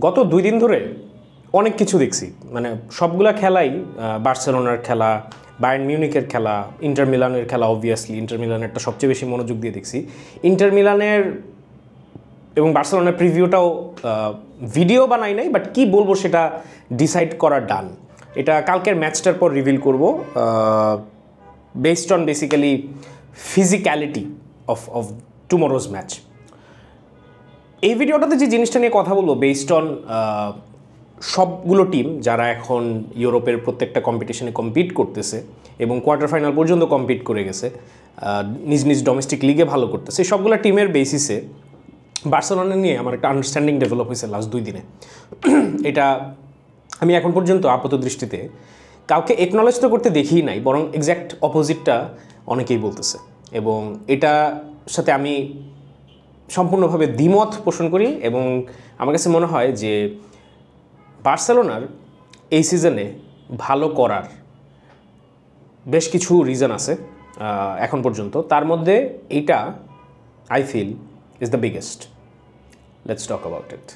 গত 2 দিন ধরে অনেক কিছু দেখছি, মানে সবগুলা খেলাই, বার্সেলোনার খেলা, বায়ার্ন মিউনিকের খেলা, ইন্টার মিলানের খেলা। অবভিয়াসলি ইন্টার মিলানেরটা সবচেয়ে বেশি মনোযোগ দিয়ে দেখছি। ইন্টার মিলানের এবং বার্সেলোনার প্রিভিউটাও ভিডিও বানাই নাই, বাট কি বলবো সেটা ডিসাইড করা ডান। এটা কালকের ম্যাচটার পর রিভিল করব, based on basically physicality of tomorrow's match. এই ভিডিওটাতে যে জিনিসটা নিয়ে কথা বলবো, বেসড অন সবগুলো টিম যারা এখন ইউরোপের প্রত্যেকটা কম্পিটিশনে কম্পিট করতেছে এবং কোয়ার্টার ফাইনাল পর্যন্ত কম্পিট করে গেছে, নিজ নিজ ডোমেস্টিক লিগে ভালো করতেছে, সবগুলো টিমের বেসিসে বার্সেলোনা নিয়ে আমার একটা আন্ডারস্ট্যান্ডিং ডেভেলপ হয়েছে লাস্ট 2 দিনে। এটা আমি এখন পর্যন্ত আপাত দৃষ্টিতে কাউকে একনলেজ তো করতে দেখিই নাই, বরং এক্স্যাক্ট অপোজিটটা অনেকেই বলতেছে, এবং এটার সাথে আমি সম্পূর্ণভাবে দ্বিমত পোষণ করি। এবং আমার কাছে মনে হয় যে বার্সেলোনার এই সিজনে ভালো করার বেশ কিছু রিজন আছে এখন পর্যন্ত, তার মধ্যে এইটা I feel is the biggest. Let's talk about it.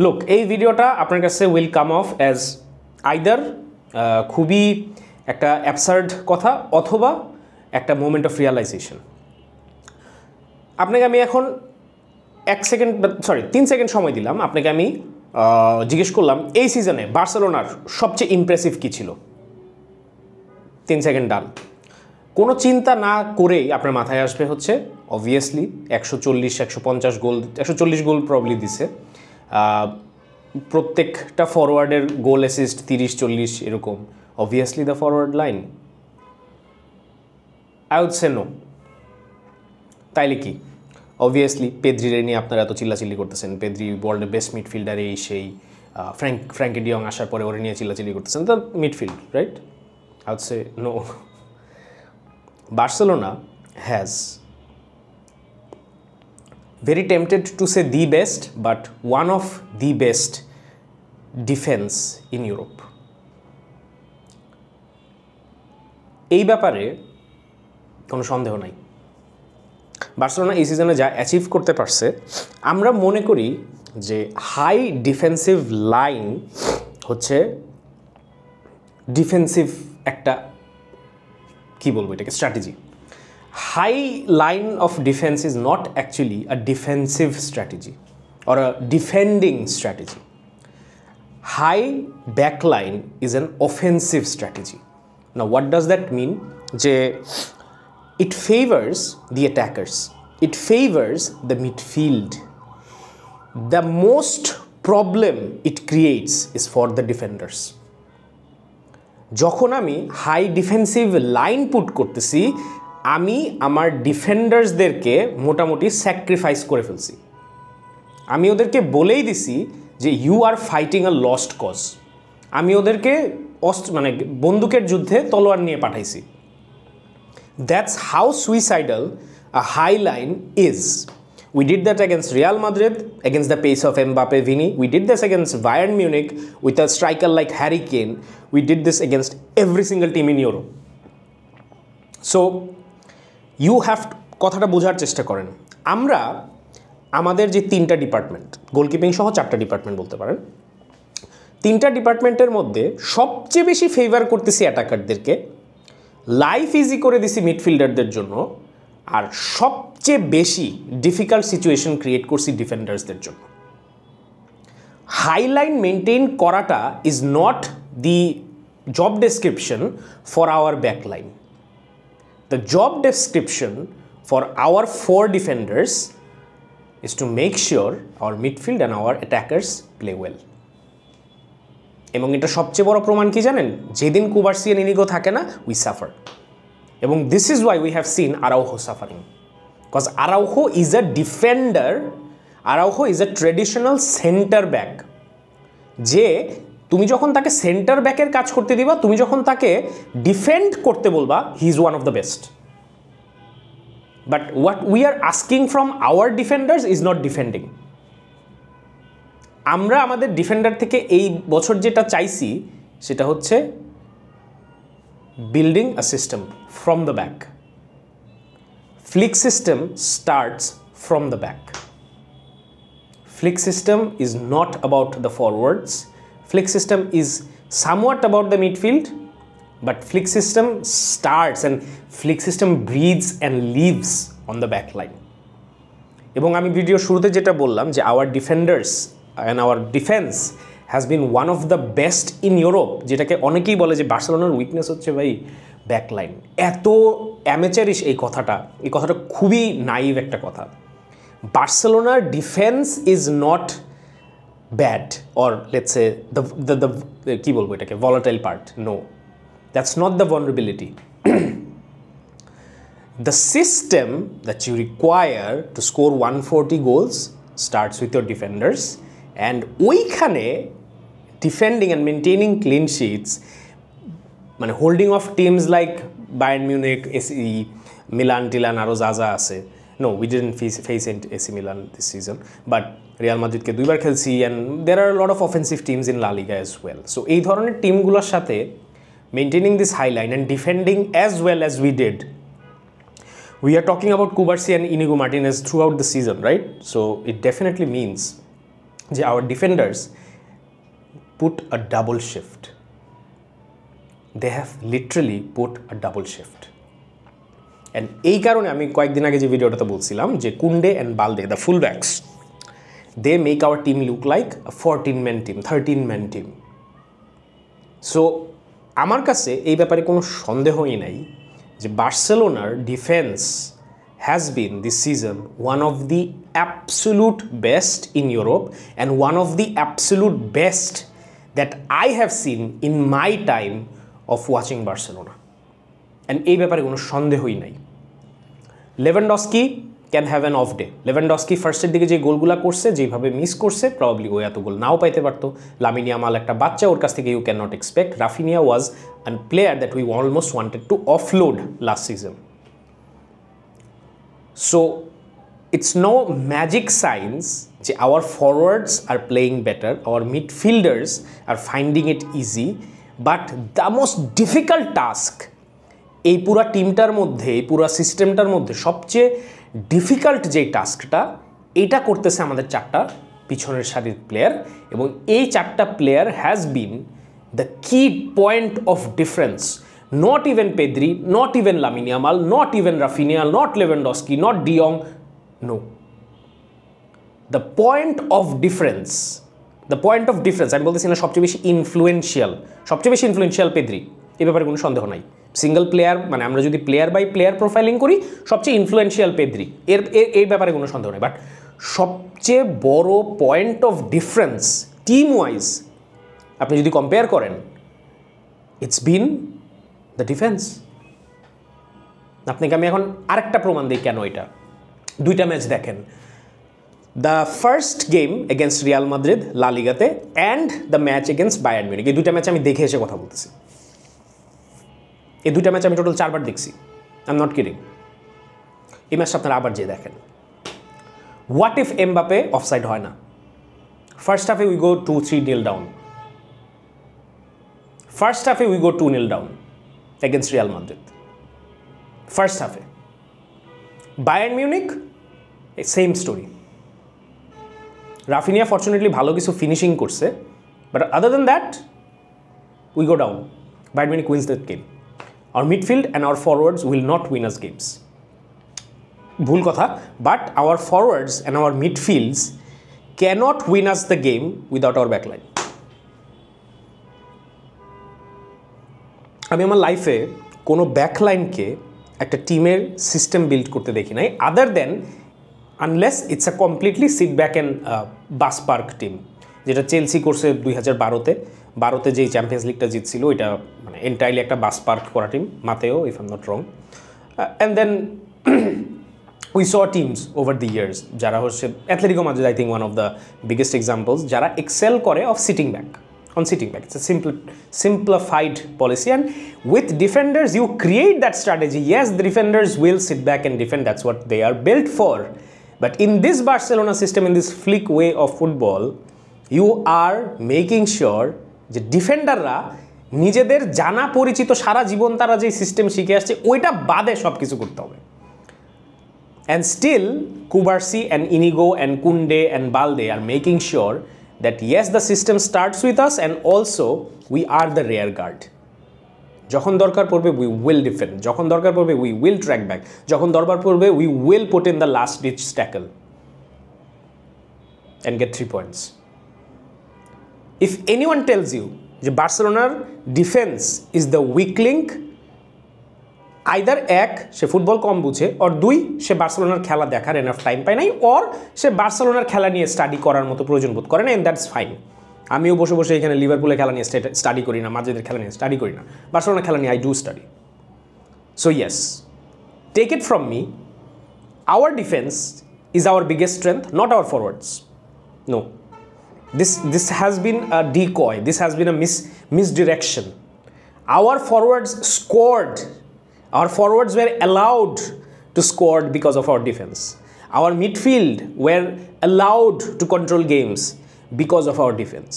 Look, এই ভিডিওটা আপনার কাছে will come off as either খুবই একটা অ্যাবসার্ড কথা অথবা একটা মোমেন্ট অফ রিয়ালাইজেশন। আপনাকে আমি এখন 3 সেকেন্ড সময় দিলাম, আপনাকে আমি জিজ্ঞেস করলাম এই সিজনে বার্সেলোনার সবচেয়ে ইমপ্রেসিভ কী ছিল। 3 সেকেন্ড ডান। কোনো চিন্তা না করেই আপনার মাথায় আসবে হচ্ছে অবভিয়াসলি 140-150 গোল, 140 গোল প্রবলি দিছে, প্রত্যেকটা ফরওয়ার্ডের গোল অ্যাসিস্ট 30-40 এরকম। Obviously the forward line, I would say no. তাইলে কি? অবভিয়াসলি পেদ্রিরে নিয়ে আপনারা এত চিল্লাচিল্লি করতেছেন, পেদ্রি ওয়ার্ল্ডের বেস্ট মিডফিল্ডার, এই সেই ফ্র্যাঙ্কি ডিয়ং আসার পরে ওরে নিয়ে চিল্লাচিল্লি করতেছেন, তো midfield, right? I would say no. Barcelona has very tempted to say the best, but one of the best defense in Europe. এই ব্যাপারে কোনো সন্দেহ নাই। বার্সেলোনা এই সিজনে যা অ্যাচিভ করতে পারছে, আমরা মনে করি যে হাই ডিফেন্সিভ লাইন হচ্ছে ডিফেন্সিভ একটা, কি বলবো এটাকে, strategy. High line of defence is not actually a defensive strategy or a defending strategy. High back line is an offensive strategy. না, হোয়াট ডাজ দ্যাট মিন? যে it favours the attackers, it favours the midfield. The most problem it creates is for the defenders. যখন আমি high defensive line put করতেছি, আমি আমার ডিফেন্ডার্সদেরকে মোটামুটি sacrifice করে ফেলছি। আমি ওদেরকে বলেই দিছি যে you are fighting a lost cause. আমি ওদেরকে মানে বন্দুকের যুদ্ধে তলোয়ার নিয়ে পাঠাইছি। That's how suicidal a high line is. We did that against Real Madrid, against the pace of Mbappe, Vini. We did this against Bayern Munich with a striker like Harry Kane. We did this against every single team in Europe. So, you have to, কথাটা বোঝার চেষ্টা করেন। আমরা আমাদের যে 3টা department, গোলকিপিং সহ 4টা ডিপার্টমেন্ট বলতে পারেন, 3টা ডিপার্টমেন্টের মধ্যে সবচেয়ে বেশি ফেভার করতেছি অ্যাটাকারদেরকে, লাইফ ইজি করে দিছি মিডফিল্ডারদের জন্য, আর সবচেয়ে বেশি ডিফিকাল্ট সিচুয়েশন ক্রিয়েট করছি ডিফেন্ডার্সদের জন্য। হাই লাইন মেনটেন করাটা is not the job description for our back line. The job description for our 4 defenders is to make sure our midfield and our attackers play well. এবং এটা সবচেয়ে বড় প্রমাণ কি জানেন? যেদিন কুবার্সি and ইনিগো থাকে না, উই সাফার। এবং this is why we have seen Araujo suffering, because Araujo is a defender, Araujo is a traditional centre back. যে তুমি যখন তাকে সেন্টার ব্যাকের কাজ করতে দিবা, তুমি যখন তাকে ডিফেন্ড করতে বলবা, he is one of the best. But what we are asking from our defenders is not defending. আমরা আমাদের ডিফেন্ডার থেকে এই বছর যেটা চাইছি সেটা হচ্ছে building a system from the back. Flick system starts from the back. Flick system is not about the forwards. Flick system is somewhat about the midfield, but Flick system starts and Flick system breathes and lives on the back line. এবং আমি video শুরুতে যেটা বললাম যে our defenders and our defense has been one of the best in Europe, যেটাকে অনেকেই বলে যে বার্সেলোনার উইকনেস হচ্ছে ভাই ব্যাকলাইন। এত অ্যামেচারিশ এই কথাটা খুবই নাইভ একটা কথা। Barcelona defense is not bad, or let's say the কি বলবো এটাকে volatile part. No, that's not the vulnerability. The system that you require to score 140 goals starts with your defenders, and ওইখানে defending and maintaining clean sheets, মানে holding off teams like Bayern Munich, AC Milan, Tilan আরো যা আছে। No, we didn't face AC Milan this season, but Real Madrid কে দুইবার খেলছি, and there are a lot of offensive teams in La Liga as well. So এই ধরনের টিমগুলোর সাথে maintaining this high line and defending as well as we did. We are talking about Cubarsí and Inigo Martinez throughout the season, right? So it definitely means that our defenders put a double shift. They have literally put a double shift. And এই কারণে আমি কয়েকদিন আগে যে ভিডিওটাতে বলছিলাম যে কুন্ডে and Balde, the fullbacks, they make our team look like a 14-man team, 13-man team. So আমার কাছে এই ব্যাপারে কোনো সন্দেহই নাই যে বার্সেলোনার defence has been this season one of the absolute best in Europe and one of the absolute best that I have seen in my time of watching Barcelona. And এই ব্যাপারে কোনো সন্দেহই নাই। Lewandowski can have an off day. Lewandowski ফার্স্টের দিকে যে গোলগুলো করছে, যেভাবে miss করছে, প্রবাবলি ও এত গোল নাও পাইতে পারতো। লামিন ইয়ামাল একটা বাচ্চা, ওর কাছ থেকে you can not expect. Raphinha was an player that we almost wanted to offload last season. So it's no magic science যে our forwards are playing better, our midfielders are finding it easy, but the most difficult task এই পুরো টিমটার মধ্যে, এই পুরো সিস্টেমটার মধ্যে সবচেয়ে difficult যেই টাস্কটা, এটা করতেছে আমাদের চারটা পিছনের সারির প্লেয়ার, এবং এই চারটা player has been the key point of difference. Not even Pedri, not even Lamine Yamal, not even Raphinha, not Lewandowski, not de Jong, no. The point of difference, আমি বলতেছি না সবচেয়ে বেশি ইনফ্লুয়েন্সিয়াল পেদ্রি, এ ব্যাপারে কোনো সন্দেহ নাই। সিঙ্গল প্লেয়ার, মানে আমরা যদি প্লেয়ার বাই প্লেয়ার প্রোফাইলিং করি, সবচেয়ে ইনফ্লুয়েন্সিয়াল পেদ্রি, এই ব্যাপারে কোনো সন্দেহ নেই। বাট সবচেয়ে বড় point of difference team wise আপনি যদি কম্পেয়ার করেন, ইটস বিন দ্য ডিফেন্স। আপনাকে আমি এখন আরেকটা প্রমাণ দিই কেন এটা। দুইটা ম্যাচ দেখেন, the first game against Real Madrid La লিগাতে and the match against Bayern Munich. এই দুইটা ম্যাচ আমি দেখে এসে কথা বলতেছি। এই দুইটা ম্যাচ আমি টোটাল 4 বার দেখছি, আই এম নট কিডিং। এই ম্যাচটা আপনারা আবার যে দেখেন, হোয়াট ইফ এমবাপে অফসাইড হয় না? ফার্স্ট হাফে উই গো 2-3 ডাউন, ফার্স্ট হাফে we go 2-0 down against Real Madrid, first হাফে। Bayern Munich same story. Raphinha fortunately ভালো কিছু ফিনিশিং করছে, but other than that we go down. Bayern Munich wins that game. Our midfield and our forwards will not win us games. ভুল কথা, but our forwards and our midfields cannot win us the game without our backline. আমি আমার লাইফে কোনো ব্যাকলাইনকে একটা টিমের system build করতে দেখি নাই, other than unless it's a completely sit back and bus park team, যেটা চেলসি করছে 2012-তে যেই চ্যাম্পিয়ন্স লিগটা জিতছিল, ওইটা মানে এন্টায়ারলি একটা বাস পার্ক করা team, Mateo if I am not wrong. And then we saw teams over the years যারা হচ্ছে Atletico Madrid, I think one of the biggest examples, যারা এক্সেল করে অফ sitting back, on sitting back. It's a simplified policy, and with defenders you create that strategy. Yes, the defenders will sit back and defend, that's what they are built for. But in this Barcelona system, in this Flick way of football, you are making sure যে ডিফেন্ডাররা নিজেদের জানা পরিচিত সারা জীবন তারা যে system শিখে আসছে ওইটা বাদে সব কিছু করতে হবে। And still, Cubarsí and Inigo and Koundé and Balde are making sure that yes, the system starts with us and also we are the rear guard. যখন দরকার পড়বে we will defend, যখন দরকার পড়বে we will track back, যখন দরকার পড়বে we will put in the last ditch tackle and get 3 points. If anyone tells you that Barcelona's defense is the weak link, either এক সে ফুটবল কম বুঝে or দুই সে বার্সেলোনার খেলা দেখার এনাফ টাইম পায় নাই or সে বার্সেলোনার খেলা নিয়ে স্টাডি করার মতো প্রয়োজন বোধ করে না, and that's fine. আমিও বসে বসে এখানে লিভারপুলের খেলা নিয়ে স্টাডি করি না, মাদ্রিদের খেলা নিয়ে স্টাডি করি না, বার্সেলোনার খেলা নিয়ে I do study. So yes, take it from me, our defense is our biggest strength, not our forwards. No, this has been a decoy, this has been a misdirection. Our forwards scored. Our forwards were allowed to score because of our defense. Our midfield were allowed to control games because of our defense.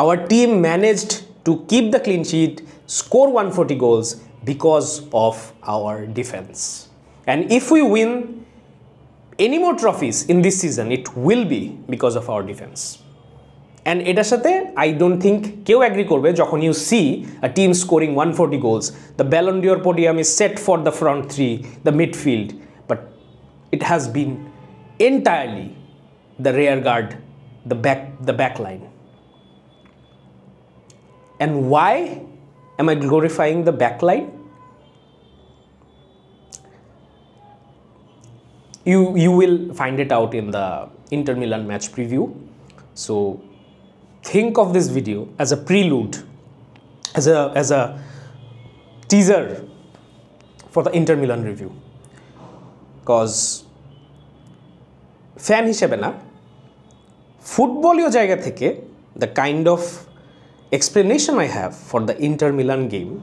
Our team managed to keep the clean sheet, score 140 goals because of our defense. And if we win any more trophies in this season, it will be because of our defense. And এটার সাথে I don't think কেউ agree করবে যখন you see a team scoring 140 goals, the Ballon d'Or podium is set for the front three, the midfield, but it has been entirely the rear guard, the back line. And why am I glorifying the back line? You will find it out in the Inter Milan match preview. So think of this video as a prelude, as a teaser for the Inter Milan review. Because fan হিসেবে না, ফুটবলীয় জায়গা থেকে the kind of explanation I have for the Inter Milan game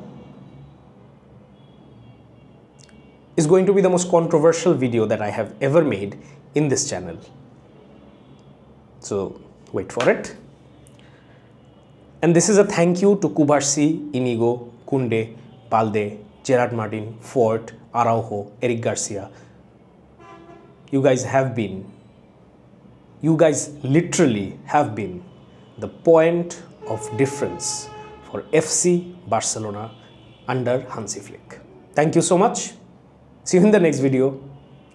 is going to be the most controversial video that I have ever made in this channel. So wait for it. And this is a thank you to Cubarsí, Inigo, Koundé, Balde, Gerard Martin, Fort, Araujo, Eric Garcia. You guys literally have been the point of difference for FC Barcelona under Hansi Flick. Thank you so much. See you in the next video.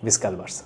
Visca el Barça.